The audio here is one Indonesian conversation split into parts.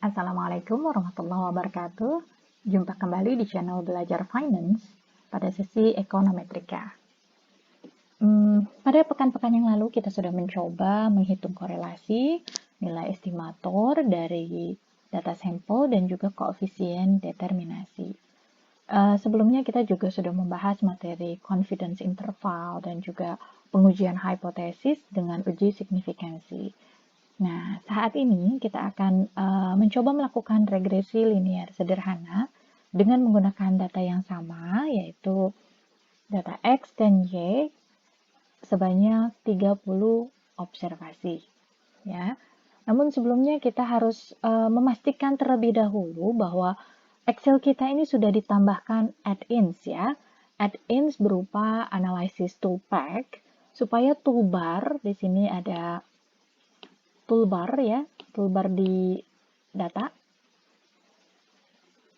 Assalamualaikum warahmatullahi wabarakatuh. Jumpa kembali di channel Belajar Finance pada sesi Ekonometrika. Pada pekan-pekan yang lalu kita sudah mencoba menghitung korelasi nilai estimator dari data sampel dan juga koefisien determinasi. Sebelumnya kita juga sudah membahas materi confidence interval dan juga pengujian hipotesis dengan uji signifikansi. Nah, saat ini kita akan mencoba melakukan regresi linear sederhana dengan menggunakan data yang sama, yaitu data X dan Y sebanyak 30 observasi. Ya. Namun sebelumnya kita harus memastikan terlebih dahulu bahwa Excel kita ini sudah ditambahkan add-ins ya. Add-ins berupa analysis toolpack supaya toolbar di sini ada toolbar ya, toolbar di data.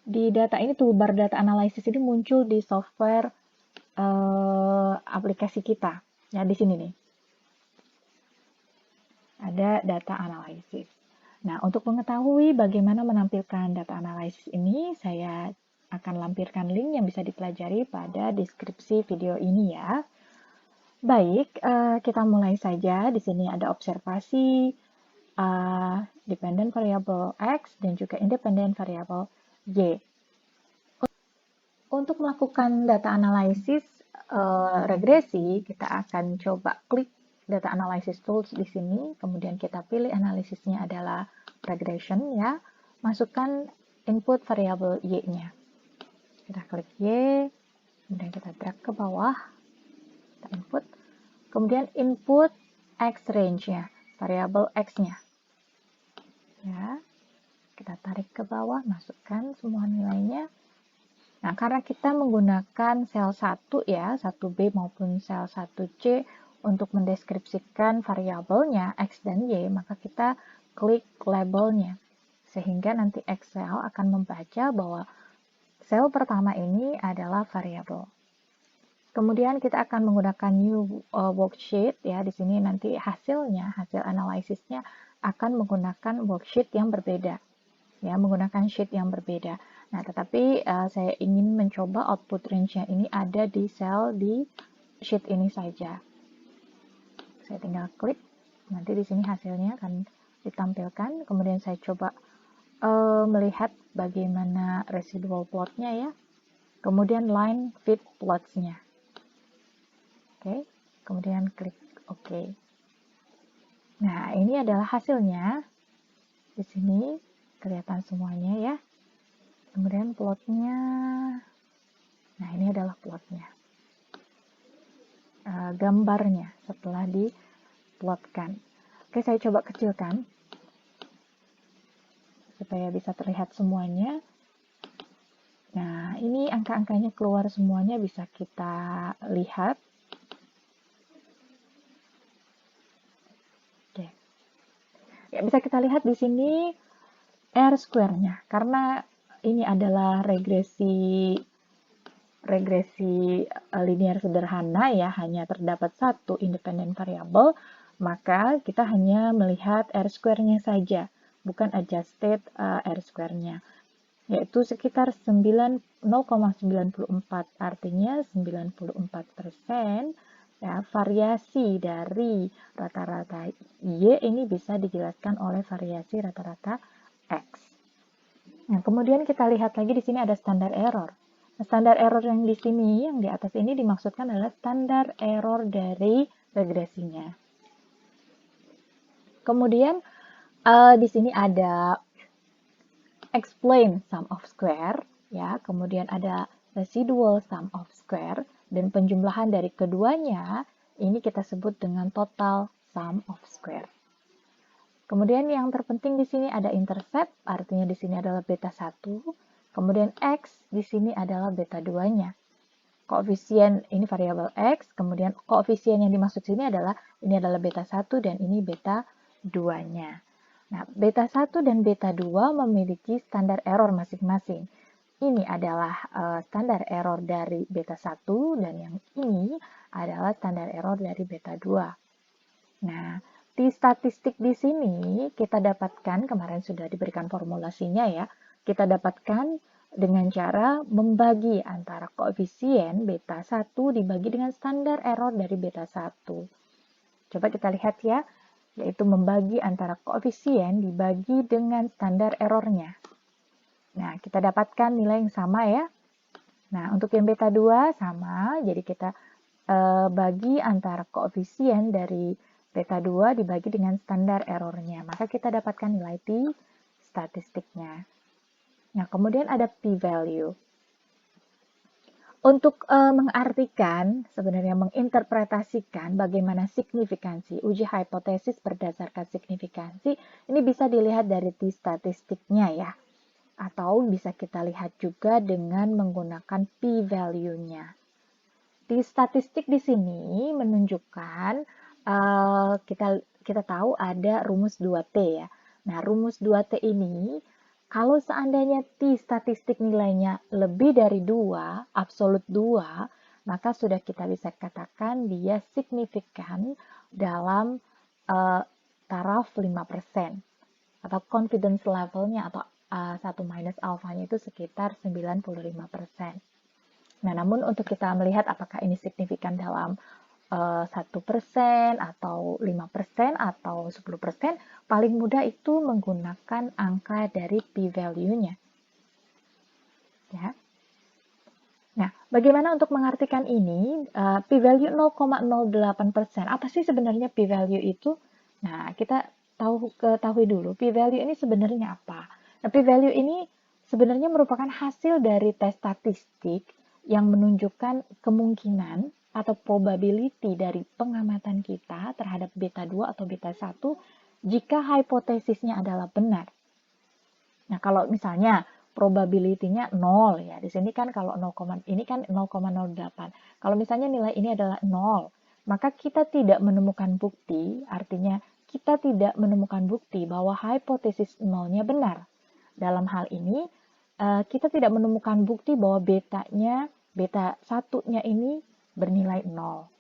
Di data ini toolbar data analysis ini muncul di software aplikasi kita. Ya, di sini nih. Ada data analysis. Nah, untuk mengetahui bagaimana menampilkan data analysis ini, saya akan lampirkan link yang bisa dipelajari pada deskripsi video ini ya. Baik, kita mulai saja. Di sini ada observasi, dependent variable X dan juga independent variable Y. Untuk melakukan data analisis regresi, kita akan coba klik data analysis tools di sini, kemudian kita pilih analisisnya adalah regression ya, masukkan input variable Y-nya. Kita klik Y, kemudian kita drag ke bawah, kita input, kemudian input X range-nya, variable X-nya. Ya, kita tarik ke bawah, masukkan semua nilainya. Nah, karena kita menggunakan sel 1 ya, 1B maupun sel 1C untuk mendeskripsikan variabelnya X dan Y, maka kita klik labelnya. Sehingga nanti Excel akan membaca bahwa sel pertama ini adalah variabel. Kemudian kita akan menggunakan new worksheet ya, di sini nanti hasilnya, hasil analisisnya akan menggunakan worksheet yang berbeda. Ya, menggunakan sheet yang berbeda. Nah, tetapi saya ingin mencoba output range-nya ini ada di sel di sheet ini saja. Saya tinggal klik, nanti di sini hasilnya akan ditampilkan. Kemudian saya coba melihat bagaimana residual plot-nya ya. Kemudian line fit plots-nya. Oke, kemudian klik OK. Nah, ini adalah hasilnya. Di sini kelihatan semuanya ya. Kemudian plotnya, nah ini adalah plotnya. Gambarnya setelah diplotkan. Oke, saya coba kecilkan supaya bisa terlihat semuanya. Nah, ini angka-angkanya keluar semuanya, bisa kita lihat. Oke. Ya, bisa kita lihat di sini R square-nya, karena ini adalah regresi linear sederhana ya, hanya terdapat satu independent variable, maka kita hanya melihat R square-nya saja, bukan adjusted R square-nya, yaitu sekitar 0,94, artinya 94% ya, variasi dari rata-rata Y ini bisa dijelaskan oleh variasi rata-rata X. Nah, kemudian kita lihat lagi di sini ada standar error. Nah, standar error yang di sini, yang di atas ini dimaksudkan adalah standar error dari regresinya. Kemudian di sini ada explain sum of square, ya. Kemudian ada residual sum of square, dan penjumlahan dari keduanya ini kita sebut dengan total sum of square. Kemudian yang terpenting di sini ada intercept, artinya di sini adalah beta 1. Kemudian X di sini adalah beta 2-nya. Koefisien ini variabel X, kemudian koefisien yang dimaksud sini adalah ini adalah beta 1 dan ini beta 2-nya. Nah, beta 1 dan beta 2 memiliki standar error masing-masing. Ini adalah standar error dari beta 1 dan yang ini adalah standar error dari beta 2. Nah, T-statistik di sini kita dapatkan, kemarin sudah diberikan formulasinya ya, kita dapatkan dengan cara membagi antara koefisien beta 1 dibagi dengan standar error dari beta 1. Coba kita lihat ya, yaitu membagi antara koefisien dibagi dengan standar errornya. Nah, kita dapatkan nilai yang sama ya. Nah, untuk yang beta 2 sama, jadi kita bagi antara koefisien dari beta 2 dibagi dengan standar errornya. Maka kita dapatkan nilai T statistiknya. Nah, kemudian ada p-value. Untuk mengartikan, sebenarnya menginterpretasikan bagaimana signifikansi, uji hipotesis berdasarkan signifikansi, ini bisa dilihat dari T statistiknya ya. Atau bisa kita lihat juga dengan menggunakan p-value-nya. Di statistik di sini menunjukkan kita tahu ada rumus 2T ya. Nah, rumus 2T ini kalau seandainya T statistik nilainya lebih dari 2, absolut 2, maka sudah kita bisa katakan dia signifikan dalam taraf 5% atau confidence levelnya atau 1 minus alfanya itu sekitar 95%. Nah, namun untuk kita melihat apakah ini signifikan dalam 1% atau 5% atau 10%, paling mudah itu menggunakan angka dari p-value-nya. Ya. Nah, bagaimana untuk mengartikan ini? P-value 0,08%. Apa sih sebenarnya p-value itu? Nah, kita ketahui dulu p-value ini sebenarnya apa. Nah, p-value ini sebenarnya merupakan hasil dari tes statistik yang menunjukkan kemungkinan atau probability dari pengamatan kita terhadap beta 2 atau beta 1 jika hipotesisnya adalah benar. Nah, kalau misalnya probability-nya 0 ya. Di sini kan kalau 0, ini kan 0,08. Kalau misalnya nilai ini adalah 0, maka kita tidak menemukan bukti, artinya kita tidak menemukan bukti bahwa hipotesis 0-nya benar. Dalam hal ini, kita tidak menemukan bukti bahwa beta 1-nya ini bernilai 0.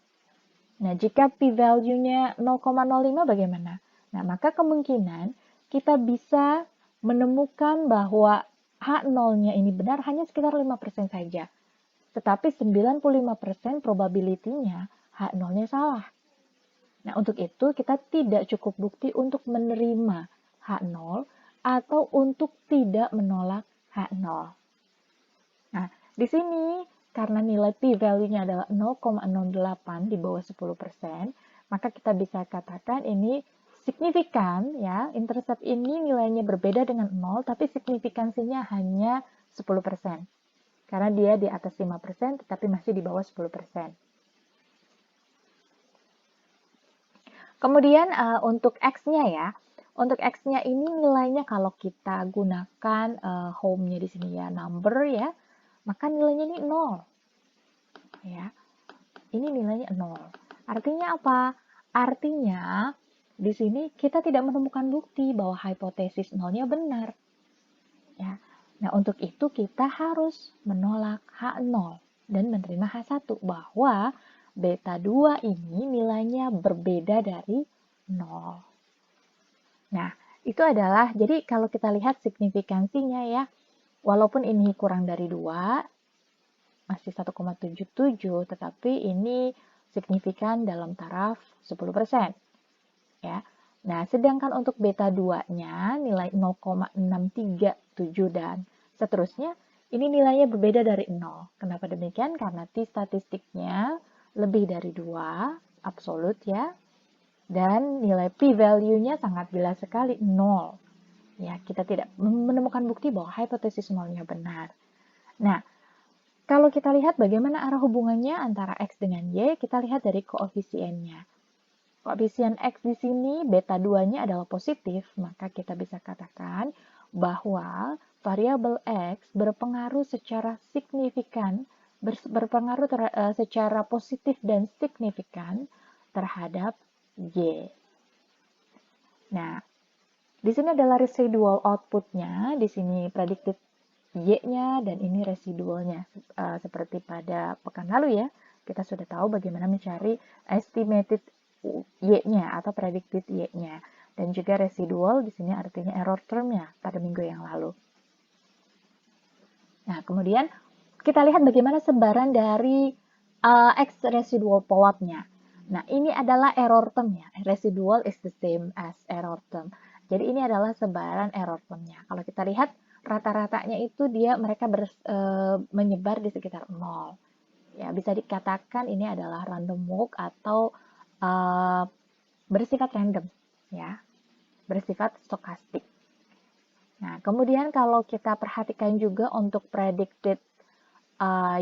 Nah, jika p-value-nya 0,05 bagaimana? Nah, maka kemungkinan kita bisa menemukan bahwa H0-nya ini benar hanya sekitar 5% saja. Tetapi 95% probability-nya H0-nya salah. Nah, untuk itu kita tidak cukup bukti untuk menerima H0 atau untuk tidak menolak H0. Nah, di sini karena nilai p-value-nya adalah 0,08 di bawah 10%, maka kita bisa katakan ini signifikan ya, intercept ini nilainya berbeda dengan 0, tapi signifikansinya hanya 10%. Karena dia di atas 5%, tetapi masih di bawah 10%. Kemudian untuk X-nya ya, untuk X-nya ini nilainya kalau kita gunakan home-nya di sini ya, number ya, maka nilainya ini 0. Ya. Ini nilainya 0. Artinya apa? Artinya di sini kita tidak menemukan bukti bahwa hipotesis 0-nya benar. Ya. Nah, untuk itu kita harus menolak H0 dan menerima H1 bahwa beta 2 ini nilainya berbeda dari 0. Nah, itu adalah, jadi kalau kita lihat signifikansinya ya, walaupun ini kurang dari 2, masih 1,77, tetapi ini signifikan dalam taraf 10%. Ya. Nah, sedangkan untuk beta 2-nya nilai 0,637 dan seterusnya, ini nilainya berbeda dari 0. Kenapa demikian? Karena T statistiknya lebih dari 2, absolut ya. Dan nilai p-value-nya sangat jelas sekali 0. Ya, kita tidak menemukan bukti bahwa hipotesis 0-nya benar. Nah, kalau kita lihat bagaimana arah hubungannya antara X dengan Y, kita lihat dari koefisiennya. Koefisien X di sini, beta 2-nya adalah positif, maka kita bisa katakan bahwa variabel X berpengaruh secara signifikan, berpengaruh secara positif dan signifikan terhadap Y. Nah, di sini adalah residual output-nya, di sini predicted Y-nya, dan ini residualnya. Seperti pada pekan lalu ya, kita sudah tahu bagaimana mencari estimated Y-nya atau predicted Y-nya. Dan juga residual di sini artinya error term-nya pada minggu yang lalu. Nah, kemudian kita lihat bagaimana sebaran dari X residual plot-nya. Nah, ini adalah error term-nya. Residual is the same as error term. Jadi ini adalah sebaran error term-nya. Kalau kita lihat rata-ratanya itu mereka menyebar di sekitar 0. Ya, bisa dikatakan ini adalah random walk atau bersifat random, ya, bersifat stokastik. Nah, kemudian kalau kita perhatikan juga untuk predicted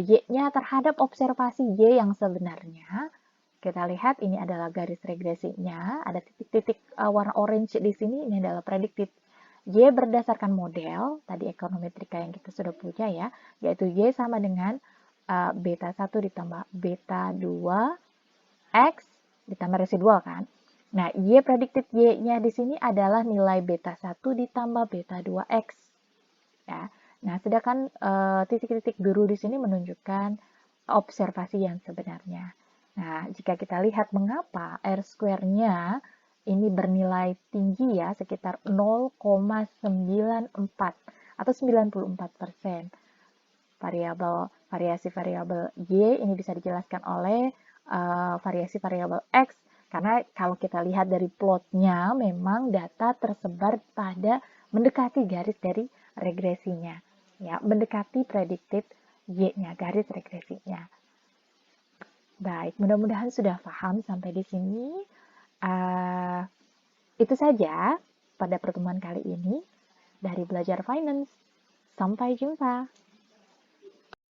Y-nya terhadap observasi Y yang sebenarnya, kita lihat ini adalah garis regresinya, ada titik-titik warna orange di sini, ini adalah predicted Y berdasarkan model, tadi ekonometrika yang kita sudah punya ya, yaitu Y sama dengan beta 1 ditambah beta 2 X ditambah residual kan. Nah, Y predicted Y-nya di sini adalah nilai beta 1 ditambah beta 2X. Ya. Nah, sedangkan titik-titik biru di sini menunjukkan observasi yang sebenarnya. Nah, jika kita lihat mengapa R square-nya ini bernilai tinggi ya, sekitar 0,94 atau 94%. Variasi variabel Y ini bisa dijelaskan oleh variasi variabel X, karena kalau kita lihat dari plotnya memang data tersebar pada mendekati garis dari regresinya, ya, mendekati predicted Y-nya, garis regresinya. Baik, mudah-mudahan sudah paham sampai di sini. Itu saja pada pertemuan kali ini dari Belajar Finance. Sampai jumpa.